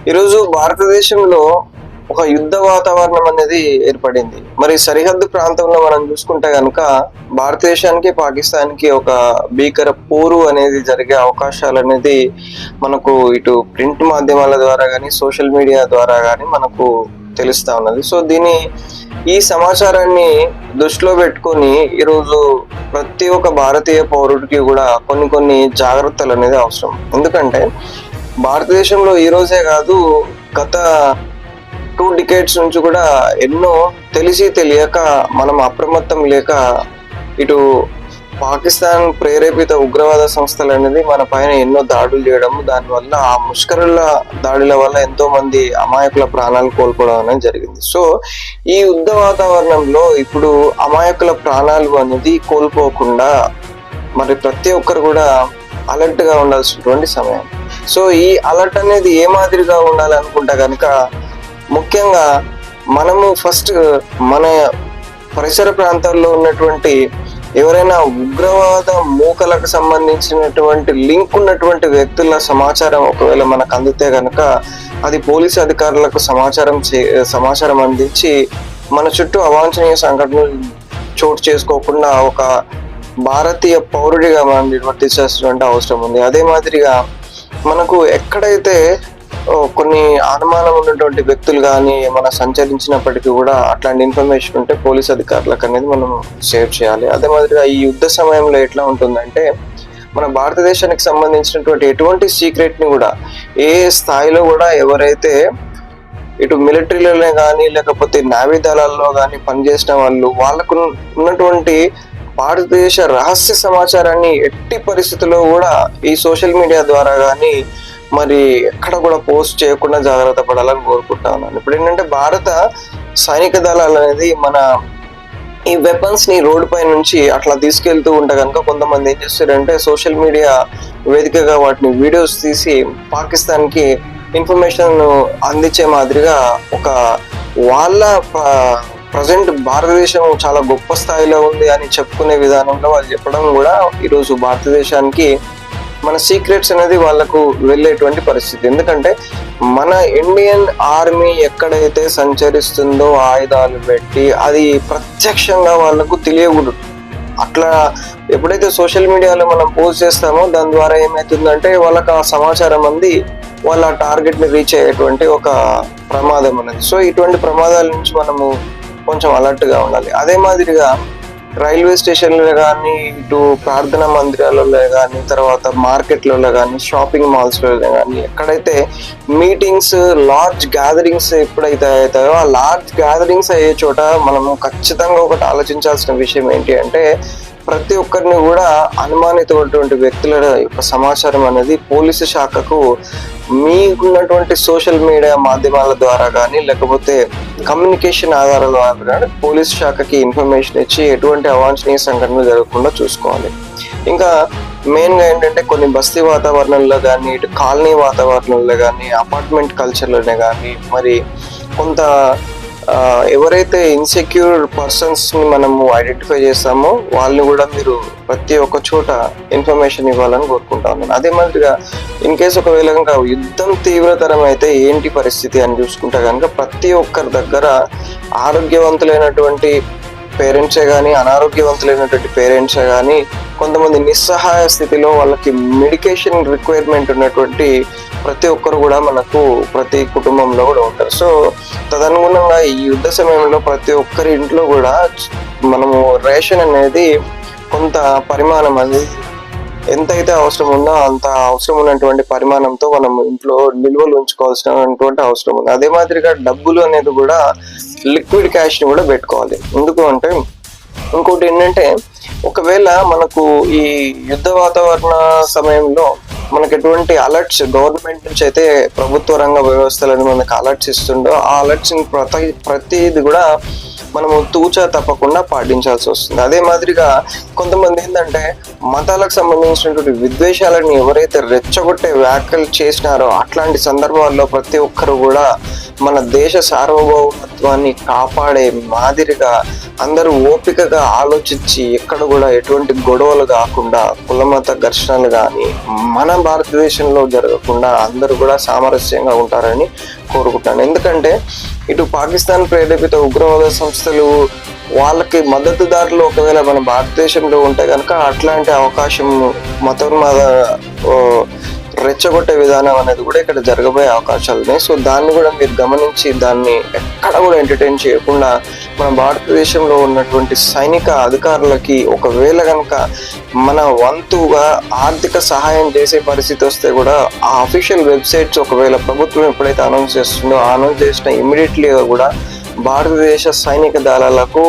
ఈరోజు భారతదేశంలో ఒక యుద్ధ వాతావరణం అనేది ఏర్పడింది. మరి సరిహద్దు ప్రాంతంలో మనం చూసుకుంటే కనుక భారతదేశానికి పాకిస్తాన్కి ఒక భీకర పోరు అనేది జరిగే అవకాశాలు అనేది మనకు ఇటు ప్రింట్ మాధ్యమాల ద్వారా కానీ సోషల్ మీడియా ద్వారా కానీ మనకు తెలుస్తా ఉన్నది. సో ఈ సమాచారాన్ని దృష్టిలో పెట్టుకొని ఈరోజు ప్రతి ఒక్క భారతీయ పౌరుడికి కూడా కొన్ని జాగ్రత్తలు అనేది అవసరం. ఎందుకంటే భారతదేశంలో ఈ రోజే కాదు, గత 2 డికేడ్స్ నుంచి కూడా ఎన్నో తెలిసి తెలియక మనం అప్రమత్తం లేక ఇటు పాకిస్తాన్ ప్రేరేపిత ఉగ్రవాద సంస్థలు అనేది మన పైన ఎన్నో దాడులు చేయడం, దానివల్ల ఆ ముష్కరుల దాడుల వల్ల ఎంతో మంది అమాయకుల ప్రాణాలు కోల్పోవడం అనేది జరిగింది. సో ఈ యుద్ధ వాతావరణంలో ఇప్పుడు అమాయకుల ప్రాణాలు అనేది కోల్పోకుండా మరి ప్రతి ఒక్కరు కూడా అలర్ట్ గా ఉండాల్సినటువంటి సమయం. సో ఈ అలర్ట్ అనేది ఏ మాదిరిగా ఉండాలనుకుంటా కనుక ముఖ్యంగా మనము ఫస్ట్ మన పరిసర ప్రాంతాల్లో ఉన్నటువంటి ఎవరైనా ఉగ్రవాద మూకలకు సంబంధించినటువంటి లింక్ ఉన్నటువంటి వ్యక్తుల సమాచారం ఒకవేళ మనకు అందితే కనుక అది పోలీసు అధికారులకు సమాచారం అందించి మన చుట్టూ అవాంఛనీయ సంఘటనలు చోటు చేసుకోకుండా ఒక భారతీయ పౌరుడిగా మనం నిర్వర్తించాల్సినటువంటి అవసరం ఉంది. అదే మాదిరిగా మనకు ఎక్కడైతే కొన్ని అనుమానం ఉన్నటువంటి వ్యక్తులు కానీ ఏమైనా సంచరించినప్పటికీ కూడా అట్లాంటి ఇన్ఫర్మేషన్ ఉంటే పోలీస్ అధికారులకు అనేది మనం షేర్ చేయాలి. అదే మాదిరిగా ఈ యుద్ధ సమయంలో ఎట్లా ఉంటుందంటే మన భారతదేశానికి సంబంధించినటువంటి ఎటువంటి సీక్రెట్ని కూడా ఏ స్థాయిలో కూడా ఎవరైతే ఇటు మిలిటరీలోనే కానీ లేకపోతే నావీ దళాల్లో కానీ పనిచేసిన వాళ్ళకు ఉన్నటువంటి భారతదేశ రహస్య సమాచారాన్ని ఎట్టి పరిస్థితుల్లో కూడా ఈ సోషల్ మీడియా ద్వారా కానీ మరి ఎక్కడ కూడా పోస్ట్ చేయకుండా జాగ్రత్త పడాలని కోరుకుంటా ఉన్నాను. ఇప్పుడు ఏంటంటే భారత సైనిక దళాలు అనేది మన ఈ వెపన్స్ ని రోడ్డు పై నుంచి అట్లా తీసుకెళ్తూ ఉంటే కనుక కొంతమంది ఏం చేస్తారంటే సోషల్ మీడియా వేదికగా వాటిని వీడియోస్ తీసి పాకిస్తాన్ కి ఇన్ఫర్మేషన్ అందించే మాదిరిగా ఒక వాళ్ళ ప్రజెంట్ భారతదేశం చాలా గొప్ప స్థాయిలో ఉంది అని చెప్పుకునే విధానంలో వాళ్ళు చెప్పడం కూడా ఈరోజు భారతదేశానికి మన సీక్రెట్స్ అనేది వాళ్ళకు వెళ్ళేటువంటి పరిస్థితి. ఎందుకంటే మన ఇండియన్ ఆర్మీ ఎక్కడైతే సంచరిస్తుందో ఆయుధాలు పెట్టి అది ప్రత్యక్షంగా వాళ్ళకు తెలియకూడదు. అట్లా ఎప్పుడైతే సోషల్ మీడియాలో మనం పోస్ట్ చేస్తామో దాని ద్వారా ఏమవుతుందంటే వాళ్ళకి ఆ సమాచారం అంది వాళ్ళ టార్గెట్ ని రీచ్ అయ్యేటువంటి ఒక ప్రమాదం అనేది. సో ఇటువంటి ప్రమాదాల నుంచి మనము కొంచెం అలర్ట్ గా ఉండాలి. అదే మాదిరిగా రైల్వే స్టేషన్లలో కానీ ఇటు ప్రార్థనా మందిరాలలో కానీ తర్వాత మార్కెట్లలో కానీ షాపింగ్ మాల్స్లో కానీ ఎక్కడైతే మీటింగ్స్ లార్జ్ గ్యాదరింగ్స్ ఎప్పుడైతే అవుతాయో ఆ లార్జ్ గ్యాదరింగ్స్ అయ్యే చోట మనము ఖచ్చితంగా ఒకటి ఆలోచించాల్సిన విషయం ఏంటి అంటే ప్రతి ఒక్కరిని కూడా అనుమానితమైనటువంటి వ్యక్తుల యొక్క సమాచారం అనేది పోలీసు శాఖకు మీకున్నటువంటి సోషల్ మీడియా మాధ్యమాల ద్వారా కానీ లేకపోతే కమ్యూనికేషన్ ఆధారాల ద్వారా కానీ పోలీసు శాఖకి ఇన్ఫర్మేషన్ ఇచ్చి ఎటువంటి అవాంఛనీయ సంఘటనలు జరగకుండా చూసుకోవాలి. ఇంకా మెయిన్గా ఏంటంటే కొన్ని బస్తీ వాతావరణంలో కానీ ఇటు కాలనీ వాతావరణంలో కానీ అపార్ట్మెంట్ కల్చర్లోనే కానీ మరి కొంత ఎవరైతే ఇన్సెక్యూర్ పర్సన్స్ ని మనము ఐడెంటిఫై చేస్తామో వాళ్ళని కూడా మీరు ప్రతి ఒక్క చోట ఇన్ఫర్మేషన్ ఇవ్వాలని కోరుకుంటా ఉన్నాను. అదే మాదిరిగా ఇన్ కేసు ఒకవేళ కనుక యుద్ధం తీవ్రతరం అయితే ఏంటి పరిస్థితి అని చూసుకుంటే కనుక ప్రతి ఒక్కరి దగ్గర ఆరోగ్యవంతులైనటువంటి పేరెంట్సే కానీ అనారోగ్యవంతులైనటువంటి పేరెంట్సే కానీ కొంతమంది నిస్సహాయ స్థితిలో వాళ్ళకి మెడికేషన్ రిక్వైర్మెంట్ ఉన్నటువంటి ప్రతి ఒక్కరు కూడా మనకు ప్రతి కుటుంబంలో కూడా ఉంటారు. సో తదనుగుణంగా ఈ యుద్ధ సమయంలో ప్రతి ఒక్కరి ఇంట్లో కూడా మనము రేషన్ అనేది కొంత పరిమాణం అనేది ఎంతైతే అవసరం ఉందో అంత అవసరం ఉన్నటువంటి పరిమాణంతో మనం ఇంట్లో నిల్వలు ఉంచుకోవాల్సినటువంటి అవసరం ఉంది. అదే మాదిరిగా డబ్బులు అనేది కూడా లిక్విడ్ క్యాష్ ని కూడా పెట్టుకోవాలి. ఎందుకు అంటే ఇంకోటి ఏంటంటే ఒకవేళ మనకు ఈ యుద్ధ వాతావరణ సమయంలో మనకు ఎటువంటి అలర్ట్స్ గవర్నమెంట్ నుంచి అయితే ప్రభుత్వ రంగ వ్యవస్థలను మనకు అలర్ట్స్ ఇస్తుండో ఆ అలర్ట్స్ ప్రతిది కూడా మనము తూచా తప్పకుండా పాటించాల్సి వస్తుంది. అదే మాదిరిగా కొంతమంది ఏంటంటే మతాలకు సంబంధించినటువంటి విద్వేషాలను ఎవరైతే రెచ్చగొట్టే వ్యాఖ్యలు చేసినారో అట్లాంటి సందర్భాల్లో ప్రతి ఒక్కరు కూడా మన దేశ సార్వభౌమత్వాన్ని కాపాడే మాదిరిగా అందరూ ఓపికగా ఆలోచించి ఎక్కడ కూడా ఎటువంటి గొడవలు కాకుండా కులమత ఘర్షణలు కానీ మన భారతదేశంలో జరగకుండా అందరూ కూడా సామరస్యంగా ఉంటారని కోరుకుంటాను. ఎందుకంటే ఇటు పాకిస్తాన్ ప్రేరేపిత ఉగ్రవాద సంస్థలు వాళ్ళకి మద్దతుదారులు ఒకవేళ మన భారతదేశంలో ఉంటే కనుక అట్లాంటి అవకాశం మతోన్మాద రెచ్చగొట్టే విధానం అనేది కూడా ఇక్కడ జరగబోయే అవకాశాలు ఉన్నాయి. సో దాన్ని కూడా మీరు గమనించి దాన్ని ఎక్కడ కూడా ఎంటర్టైన్ చేయకుండా మన భారతదేశంలో ఉన్నటువంటి సైనిక అధికారులకి ఒకవేళ కనుక మన వంతుగా ఆర్థిక సహాయం చేసే పరిస్థితి వస్తే కూడా ఆ అఫీషియల్ వెబ్సైట్స్ ఒకవేళ ప్రభుత్వం ఎప్పుడైతే అనౌన్స్ చేస్తుందో ఆ అనౌన్స్ చేసిన ఇమ్మీడియట్లీగా కూడా భారతదేశ సైనిక దళాలకు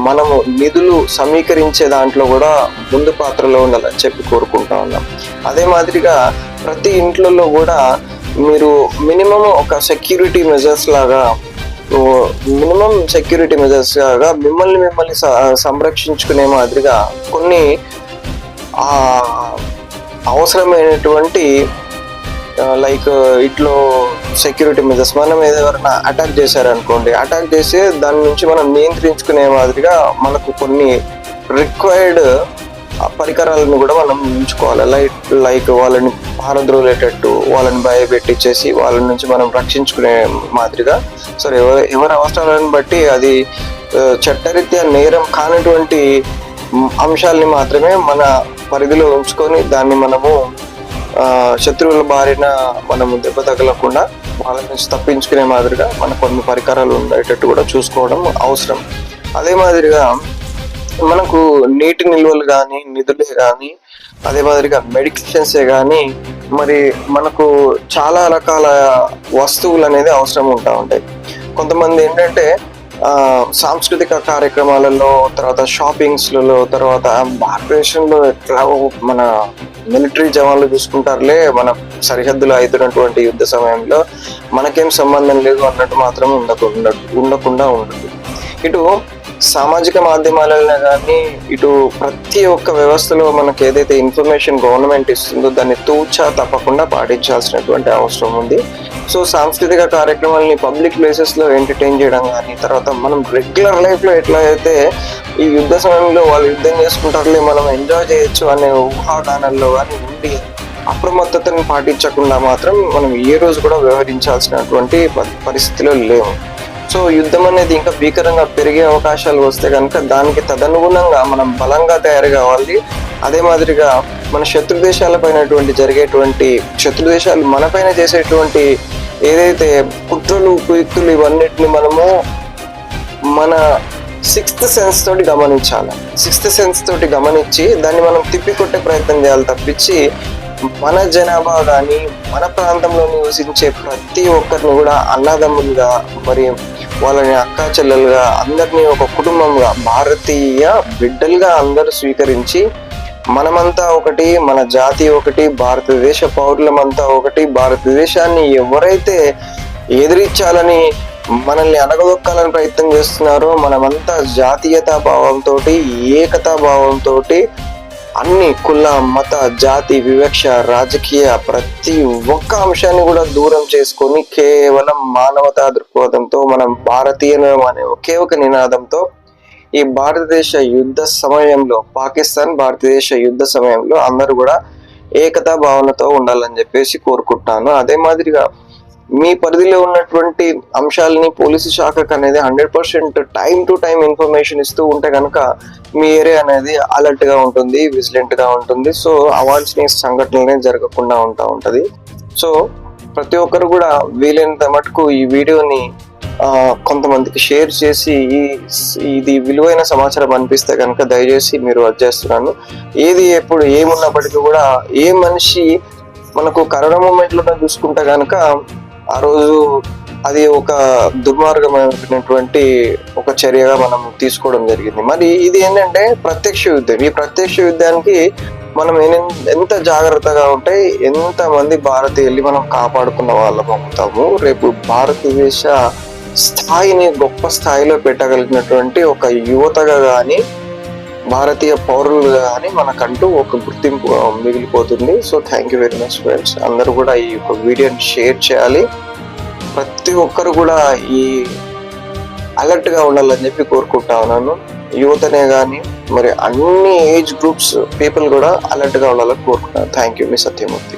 మనము నిధులు సమీకరించే దాంట్లో కూడా ముందు పాత్రలో ఉండాలని చెప్పి కోరుకుంటా ఉన్నాం. అదే మాదిరిగా ప్రతి ఇంట్లో కూడా మీరు మినిమం ఒక సెక్యూరిటీ మెజర్స్ లాగా మిమ్మల్ని సంరక్షించుకునే మాదిరిగా కొన్ని అవసరమైనటువంటి లైక్ ఇట్లో సెక్యూరిటీ మెజర్స్ మనం ఎవరైనా అటాక్ చేశారనుకోండి, అటాక్ చేసి దాని నుంచి మనం నియంత్రించుకునే మాదిరిగా మనకు కొన్ని రిక్వైర్డ్ పరికరాలను కూడా మనం ఉంచుకోవాలి. లైక్ వాళ్ళని పారద్రోలేటట్టు వాళ్ళని భయపెట్టించేసి వాళ్ళ నుంచి మనం రక్షించుకునే మాదిరిగా సరే ఎవరి అవసరాలను బట్టి అది చట్టరీత్యా నేరం కానటువంటి అంశాలని మాత్రమే మన పరిధిలో ఉంచుకొని దాన్ని మనము శత్రువుల బారిన మనము దెబ్బ తగలకుండా వాళ్ళ నుంచి తప్పించుకునే మాదిరిగా మన కొన్ని పరికరాలు ఉండేటట్టు కూడా చూసుకోవడం అవసరం. అదే మాదిరిగా మనకు నీటి నిల్వలు కానీ నిధులే కానీ అదే మాదిరిగా మెడికేషన్సే కానీ మరి మనకు చాలా రకాల వస్తువులు అనేది అవసరం ఉంటాయి. కొంతమంది ఏంటంటే సాంస్కృతిక కార్యక్రమాలలో, తర్వాత షాపింగ్స్లలో, తర్వాత భారతదేశంలో ఎట్లా మన మిలిటరీ జవాన్లు చూసుకుంటారులే మన సరిహద్దులో అవుతున్నటువంటి యుద్ధ సమయంలో మనకేం సంబంధం లేదు అన్నట్టు మాత్రం ఉండకుండా ఉండదు. ఇటు సామాజిక మాధ్యమాలలో కానీ ఇటు ప్రతి ఒక్క వ్యవస్థలో మనకు ఏదైతే ఇన్ఫర్మేషన్ గవర్నమెంట్ ఇస్తుందో దాన్ని తూచా తప్పకుండా పాటించాల్సినటువంటి అవసరం ఉంది. సో సాంస్కృతిక కార్యక్రమాలని పబ్లిక్ ప్లేసెస్లో ఎంటర్టైన్ చేయడం కానీ, తర్వాత మనం రెగ్యులర్ లైఫ్లో ఎట్లా అయితే ఈ యుద్ధ సమయంలో వాళ్ళు యుద్ధం చేసుకుంటారులే మనం ఎంజాయ్ చేయొచ్చు అనే ఊహాగానాల్లో కానీ ఉండి అప్రమత్తతను పాటించకుండా మాత్రం మనం ఏ రోజు కూడా వ్యవహరించాల్సినటువంటి పరిస్థితిలో లేవు. సో యుద్ధం అనేది ఇంకా భీకరంగా పెరిగే అవకాశాలు వస్తే కనుక దానికి తదనుగుణంగా మనం బలంగా తయారు కావాలి. అదే మాదిరిగా మన శత్రు దేశాలు మనపైన చేసేటువంటి ఏదైతే కుట్రలు కుయుక్తులు ఇవన్నిటిని మనము మన సిక్స్త్ సెన్స్ తోటి గమనించి దాన్ని మనం తిప్పికొట్టే ప్రయత్నం చేయాలి తప్పించి మన జనాభా కానీ మన ప్రాంతంలో నివసించే ప్రతి ఒక్కరిని కూడా అన్నదమ్ములుగా మరి వాళ్ళని అక్కా చెల్లెలుగా అందరినీ ఒక కుటుంబంగా భారతీయ బిడ్డలుగా అందరూ స్వీకరించి మనమంతా ఒకటి, మన జాతి ఒకటి, భారతదేశ పౌరులమంతా ఒకటి, భారతదేశాన్ని ఎవరైతే ఎదిరించాలని మనల్ని అనగదొక్కాలని ప్రయత్నం చేస్తున్నారో మనమంతా జాతీయతా భావంతో, ఏకతా భావంతో అన్ని కుల మత జాతి వివక్ష రాజకీయ ప్రతి ఒక్క అంశాన్ని కూడా దూరం చేసుకొని కేవలం మానవతా దృక్పథంతో మనం భారతీయులం అనే ఒకే ఒక నినాదంతో ఈ భారతదేశ యుద్ధ సమయంలో అందరూ కూడా ఏకతా భావనతో ఉండాలని చెప్పేసి కోరుకుంటున్నాను. అదే మాదిరిగా మీ పరిధిలో ఉన్నటువంటి అంశాలని పోలీసు శాఖకు అనేది 100% టైం టు టైం ఇన్ఫర్మేషన్ ఇస్తూ ఉంటే కనుక మీ ఏరియా అనేది అలర్ట్ గా ఉంటుంది, విజిలెంట్ గా ఉంటుంది. సో అవాంఛనీయ సంఘటనలనే జరగకుండా ఉంటది. సో ప్రతి ఒక్కరు కూడా వీలైనంత మటుకు ఈ వీడియోని కొంతమందికి షేర్ చేసి ఇది విలువైన సమాచారం అనిపిస్తే కనుక దయచేసి మీరు అది చేస్తున్నాను. ఏది ఎప్పుడు ఏమున్నప్పటికీ కూడా ఏ మనిషి మనకు కరోనా మూమెంట్లో చూసుకుంటే కనుక ఆ రోజు అది ఒక దుర్మార్గమైనటువంటి ఒక చర్యగా మనం తీసుకోవడం జరిగింది. మరి ఇది ఏంటంటే ప్రత్యక్ష యుద్ధం. ఈ ప్రత్యక్ష యుద్ధానికి మనం ఎంత జాగ్రత్తగా ఉంటే ఎంతమంది భారతీయుల్ని మనం కాపాడుకున్న వాళ్ళం అవుతాము. రేపు భారతదేశ స్థాయిని గొప్ప స్థాయిలో పెట్టగలిగినటువంటి ఒక యువతగా కానీ భారతీయ పౌరులుగా కానీ మనకంటూ ఒక గుర్తింపు మిగిలిపోతుంది. So thank you very much friends. అందరూ కూడా ఈ యొక్క వీడియోని షేర్ చేయాలి. ప్రతి ఒక్కరు కూడా అలర్ట్ గా ఉండాలని చెప్పి కోరుకుంటా ఉన్నాను. యువతనే కానీ మరి అన్ని ఏజ్ గ్రూప్స్ పీపుల్ కూడా అలర్ట్ గా ఉండాలని కోరుకుంటున్నాను. Thank you. మీ సత్యమూర్తి.